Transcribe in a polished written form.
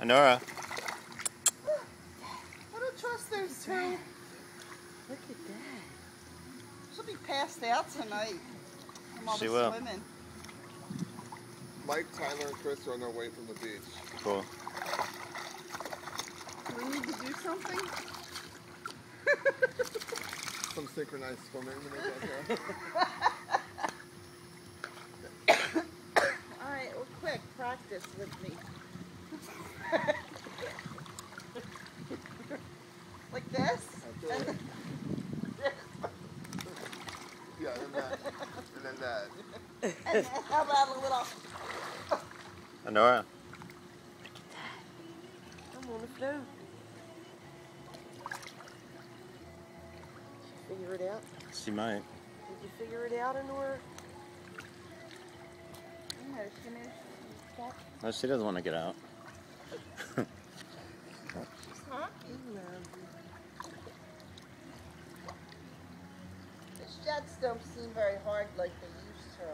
Honora. I don't trust those two. Look at that. She'll be passed out tonight from all She the will. swimming. Mike, Tyler, and Chris are on their way from the beach. Cool. Do we need to do something? Some synchronized swimming to make that Alright, well quick, practice with me. Like this? Absolutely. Yeah, and then that. And then that. And then how about a little... Honora. I'm on the float. Did you figure it out? She might. Did you figure it out, Honora? No, she knows she's got... No, she doesn't want to get out. She's happy. No. The sheds don't seem very hard like they used to.